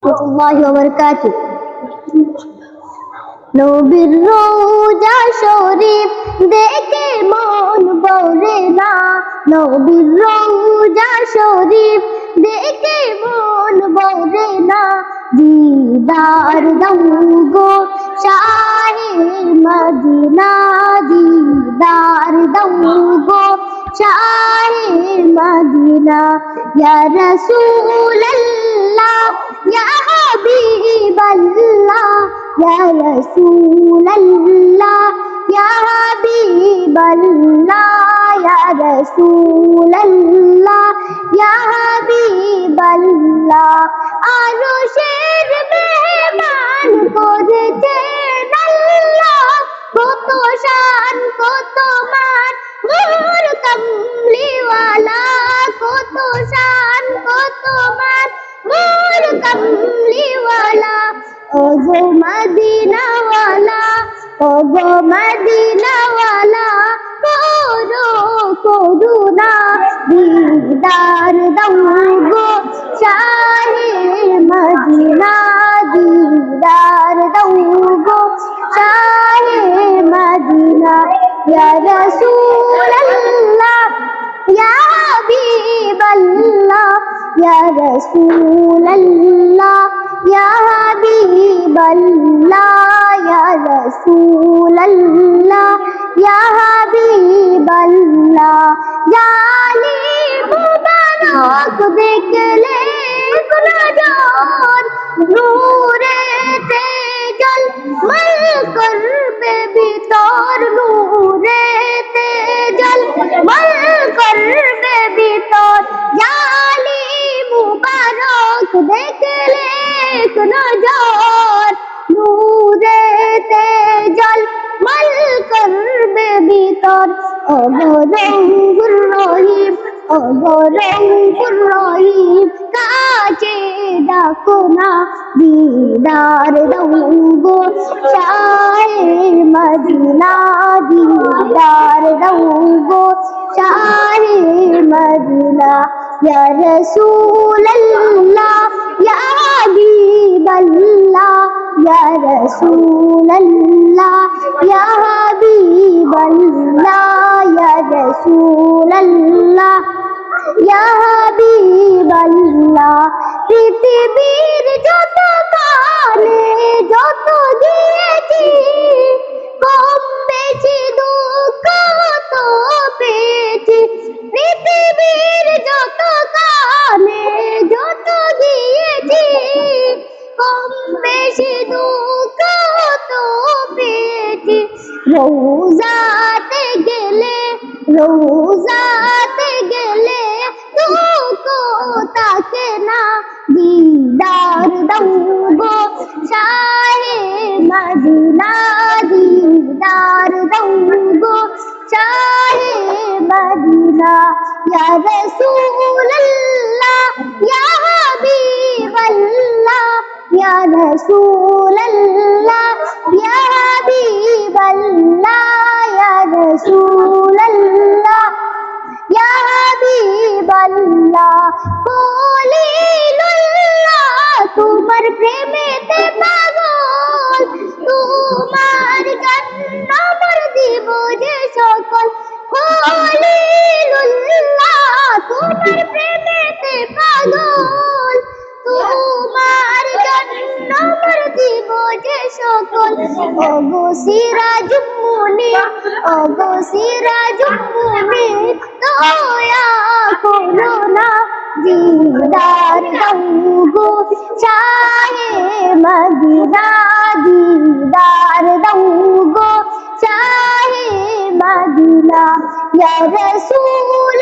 রাহমাতুল্লাহি ওয়া বারাকাতুহু। নবীর রওজা শরীফ দেখে মন ভরে না, নবীর রওজা শরীফ দেখে মন ভরে না। দিদার দাও গো শাহে মদিনা, দিদার দাও গো শাহে মদিনা। ইয়া রাসূলুল্লাহ ইয়া হাবিবাল্লাহ, ইয়া রাসূলুল্লাহ ইয়া হাবিবাল্লাহ, ইয়া রাসূলুল্লাহ ইয়া হাবিবাল্লাহ। আরশের মেহমান করেছেন আল্লাহ, কত শান কত মান নূর কামলিওয়ালা, কত শান কত মান নূর কামলিওয়ালা। ওগো মদিনাওয়ালা, ওগো মদিনাওয়ালা, করো করুণা। দিদার দাও গো শাহে মদিনা, দিদার দাও গো শাহে মদিনা। ইয়া রাসূলুল্লাহ ইয়া হাবিবাল্লাহ, ইয়া রাসূলুল্লাহ ইয়া হাবিবাল্লাহ, ইয়া রাসূলুল্লাহ ইয়া হাবিবাল্লাহ। জানি মুবারক দেখলে নজর, নূরেতে ঝলমল করবে ভিতর, নূরেতে ঝলমল করবে ভিতর। জানি মুবারক দেখলে নজর, নূরেতে ঝলমল করবে ভিতর। ওগো রঙ্গুর রহিম, ওগো রঙ্গুর রহিম, কাছে ডাকো না। দিদার দাও গো শাহে মদিনা, দিদার দাও গো শাহে মদিনা। ইয়া রাসূলুল্লাহ ইয়া হাবিবাল্লাহ, ইয়া রাসূলুল্লাহ ইয়া হাবিবাল্লাহ, ইয়া রাসূলুল্লাহ ইয়া হাবিবাল্লাহ। পৃথিবীর যত কালে যত গিয়েছি, কম বেশি দুঃখ তো পেয়েছি। পৃথিবীর যত কালে যত গিয়েছি, কম বেশি দুঃখ তো পেয়েছি। রওজাতে গেলে, রওজাতে গেলে দুঃখ থাকে না। দিদার দাও গো শাহে মদিনা, দিদার দাও গো শাহে মদিনা। ইয়া রাসূলুল্লাহ ইয়া হাবিবাল্লাহ, ইয়া রাসূলুল্লাহ ইয়া হাবিবাল্লাহ, ইয়া রাসূলুল্লাহ ইয়া হাবিবাল্লাহ। খলিলুল্লাহ তোমার প্রেমেতে পাগল, তোমার জন্য মর দিব যে সকল। খলিলুল্লাহ তোমার প্রেমেতে পাগল, তোমার জন্য মর দিব যে সকল। ওগো সিরাজুল মুনির, ওগো সিরাজুল মুনির, দয়া করো না। দিদার দাও গো শাহে মদিনা, দিদার দাও গো শাহে মদিনা। ইয়া রাসূল